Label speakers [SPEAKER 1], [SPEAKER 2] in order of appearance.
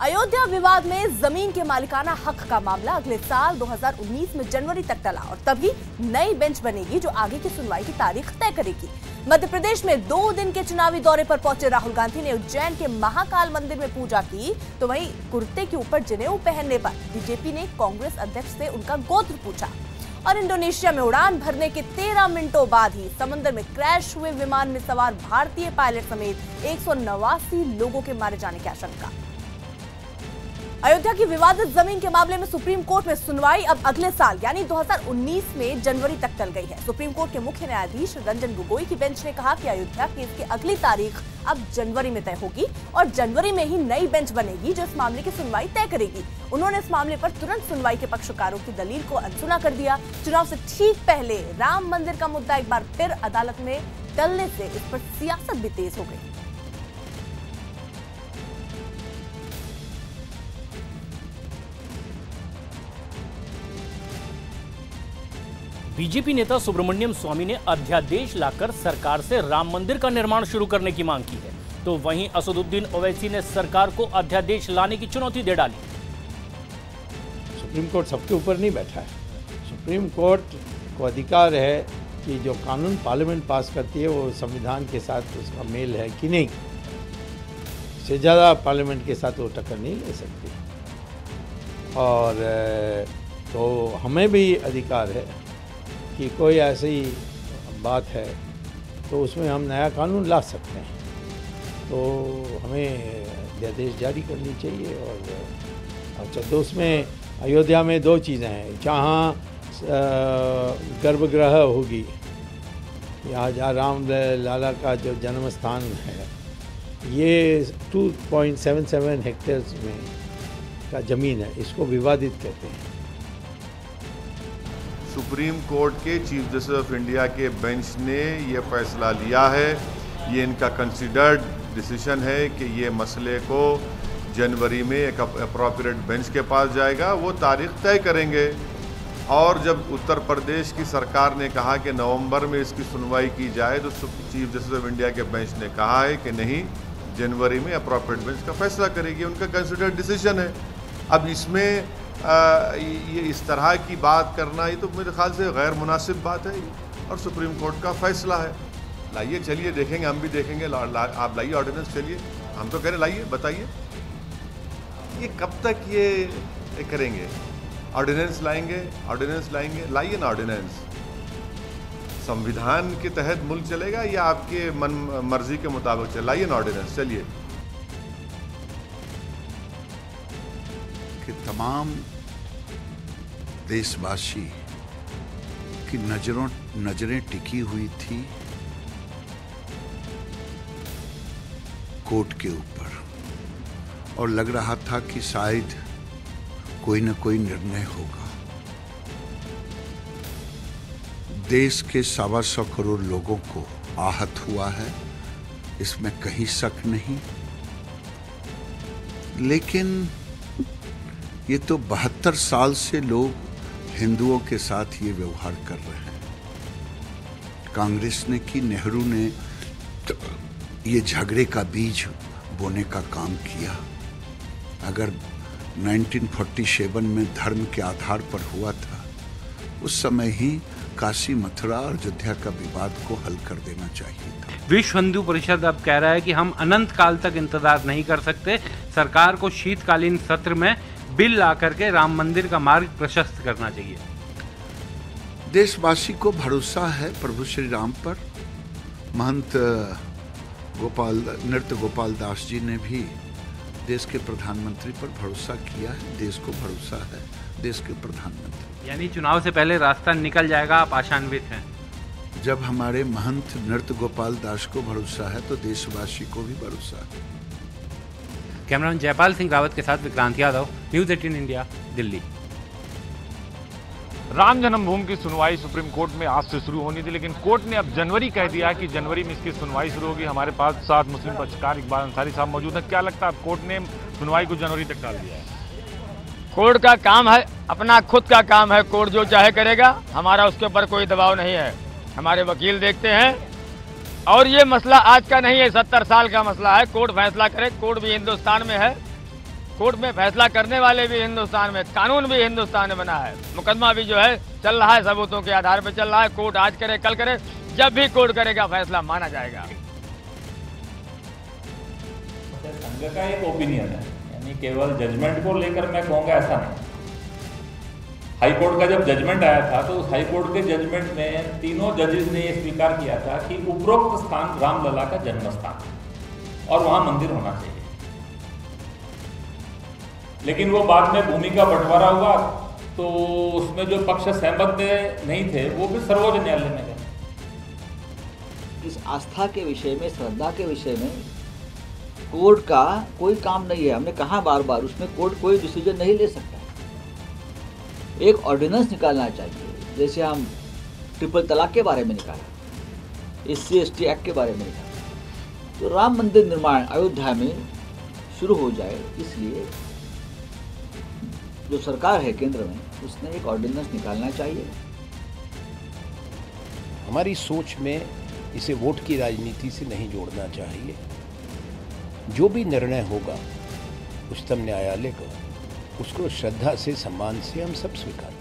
[SPEAKER 1] अयोध्या विवाद में जमीन के मालिकाना हक का मामला अगले साल 2019 में जनवरी तक टला और तभी नई बेंच बनेगी जो आगे की सुनवाई की तारीख तय करेगी। मध्य प्रदेश में 2 दिन के चुनावी दौरे पर पहुंचे राहुल गांधी ने उज्जैन के महाकाल मंदिर में पूजा की, तो वहीं कुर्ते के ऊपर जनेऊ पहनने पर बीजेपी ने कांग्रेस अध्यक्ष से उनका गोत्र पूछा। और इंडोनेशिया में उड़ान भरने के 13 मिनटों बाद ही समंदर में क्रैश हुए विमान में सवार भारतीय पायलट समेत 189 लोगों के मारे जाने की आशंका। अयोध्या की विवादित जमीन के मामले में सुप्रीम कोर्ट में सुनवाई अब अगले साल यानी 2019 में जनवरी तक टल गई है। सुप्रीम कोर्ट के मुख्य न्यायाधीश रंजन गोगोई की बेंच ने कहा कि अयोध्या केस की अगली तारीख अब जनवरी में तय होगी और जनवरी में ही नई बेंच बनेगी जो इस मामले की सुनवाई तय करेगी। उन्होंने इस मामले पर तुरंत सुनवाई के पक्षकारों की दलील को अनसुना कर दिया। चुनाव से ठीक पहले राम मंदिर का मुद्दा एक बार फिर अदालत में टलने से इस पर सियासत भी तेज हो गई।
[SPEAKER 2] बीजेपी नेता सुब्रमण्यम स्वामी ने अध्यादेश लाकर सरकार से राम मंदिर का निर्माण शुरू करने की मांग की है, तो वहीं असदुद्दीन ओवैसी ने सरकार को अध्यादेश लाने की चुनौती दे डाली।
[SPEAKER 3] सुप्रीम कोर्ट सबके ऊपर नहीं बैठा है। सुप्रीम कोर्ट को अधिकार है कि जो कानून पार्लियामेंट पास करती है वो संविधान के साथ उसका मेल है कि नहीं, इससे ज़्यादा पार्लियामेंट के साथ वो टक्कर नहीं ले सकती। और तो हमें भी अधिकार है कि कोई ऐसी बात है तो उसमें हम नया कानून ला सकते हैं, तो हमें अध्यादेश जारी करनी चाहिए। और अच्छा, तो उसमें अयोध्या में 2 चीज़ें हैं, जहाँ गर्भगृह होगी या जहाँ राम लाला का जो जन्म स्थान है, ये 2.77 हेक्टेयर्स में का ज़मीन है, इसको विवादित कहते हैं।
[SPEAKER 4] सुप्रीम कोर्ट के चीफ जस्टिस ऑफ इंडिया के बेंच ने ये फैसला लिया है, ये इनका कंसिडर्ड डिसीजन है कि ये मसले को जनवरी में एक अप्रोप्रिएट बेंच के पास जाएगा, वो तारीख तय करेंगे। और जब उत्तर प्रदेश की सरकार ने कहा कि नवंबर में इसकी सुनवाई की जाए, तो चीफ जस्टिस ऑफ इंडिया के बेंच ने कहा है कि नहीं, जनवरी में अप्रोप्रिएट बेंच का फैसला करेगी, उनका कंसिडर्ड डिसीजन है। अब इसमें ये इस तरह की बात करना, ये तो मेरे ख्याल से गैर मुनासिब बात है और सुप्रीम कोर्ट का फैसला है। लाइए, चलिए देखेंगे, हम भी देखेंगे। आप लाइए ऑर्डिनेंस, चलिए, हम तो कह रहे लाइए, बताइए ये कब तक ये करेंगे। ऑर्डिनेंस लाएंगे, लाइए ना ऑर्डिनेंस। संविधान के तहत मुल्क चलेगा या आपके मन मर्जी के मुताबिक चले? लाइए ना ऑर्डिनेंस, चलिए।
[SPEAKER 5] कि तमाम देशवासी की नजरें टिकी हुई थी कोर्ट के ऊपर और लग रहा था कि शायद कोई न कोई निर्णय होगा। देश के 125 करोड़ लोगों को आहत हुआ है, इसमें कहीं शक नहीं, लेकिन ये तो 72 साल से लोग हिंदुओं के साथ ये व्यवहार कर रहे हैं। कांग्रेस ने की, नेहरू ने ये झगड़े का बीज बोने का काम किया। अगर 1947 में धर्म के आधार पर हुआ था, उस समय ही काशी, मथुरा और अयोध्या का विवाद को हल कर देना चाहिए था।
[SPEAKER 6] विश्व हिंदू परिषद अब कह रहा है कि हम अनंत काल तक इंतजार नहीं कर सकते, सरकार को शीतकालीन सत्र में बिल ला करके राम मंदिर का मार्ग प्रशस्त करना चाहिए।
[SPEAKER 5] देशवासी को भरोसा है प्रभु श्री राम पर। महंत नृत्य गोपाल दास जी ने भी देश के प्रधानमंत्री पर भरोसा किया है, देश को भरोसा है देश के प्रधानमंत्री।
[SPEAKER 6] यानी चुनाव से पहले रास्ता निकल जाएगा, आप आशान्वित हैं?
[SPEAKER 5] जब हमारे महंत नृत्य गोपाल दास को भरोसा है तो देशवासी को भी भरोसा है।
[SPEAKER 6] कैमरामैन जयपाल सिंह रावत के साथ विक्रांत यादव, न्यूज़ 18 इंडिया, दिल्ली।
[SPEAKER 7] राम जन्मभूमि की सुनवाई सुप्रीम कोर्ट में आज से शुरू होनी थी, लेकिन कोर्ट ने अब जनवरी कह दिया कि जनवरी में इसकी सुनवाई शुरू होगी। हमारे पास 7 मुस्लिम पक्षकार इकबाल अंसारी साहब मौजूद हैं। क्या लगता है, कोर्ट ने सुनवाई को जनवरी तक टाल दिया है?
[SPEAKER 8] कोर्ट का काम है, अपना खुद का काम है, कोर्ट जो चाहे करेगा, हमारा उसके ऊपर कोई दबाव नहीं है। हमारे वकील देखते हैं, और ये मसला आज का नहीं है, 70 साल का मसला है। कोर्ट फैसला करे, कोर्ट भी हिंदुस्तान में है, कोर्ट में फैसला करने वाले भी हिंदुस्तान में, कानून भी हिंदुस्तान में बना है, मुकदमा भी जो है चल रहा है, सबूतों के आधार पर चल रहा है। कोर्ट आज करे कल करे, जब भी कोर्ट करेगा फैसला माना जाएगा।
[SPEAKER 9] संघ का एक ओपिनियन है, यानी केवल जजमेंट को लेकर मैं कहूँगा ऐसा नहीं। हाई कोर्ट का जब जजमेंट आया था तो उस हाई कोर्ट के जजमेंट में तीनों जजेस ने यह स्वीकार किया था कि उपरोक्त स्थान रामलला का जन्म स्थान और वहां मंदिर होना चाहिए। लेकिन वो बाद में भूमि का बंटवारा हुआ तो उसमें जो पक्ष सहमत नहीं थे वो भी सर्वोच्च न्यायालय में गए।
[SPEAKER 10] इस आस्था के विषय में, श्रद्धा के विषय में कोर्ट का कोई काम नहीं है। हमने कहा बार बार, उसमें कोर्ट कोई डिसीजन नहीं ले सकता। एक ऑर्डिनेंस निकालना चाहिए, जैसे हम ट्रिपल तलाक के बारे में निकाला, SC/ST एक्ट के बारे में निकाला, तो राम मंदिर निर्माण अयोध्या में शुरू हो जाए। इसलिए जो सरकार है केंद्र में, उसने एक ऑर्डिनेंस निकालना चाहिए।
[SPEAKER 11] हमारी सोच में इसे वोट की राजनीति से नहीं जोड़ना चाहिए। जो भी निर्णय होगा उच्चतम न्यायालय का, उसको श्रद्धा से, सम्मान से हम सब स्वीकार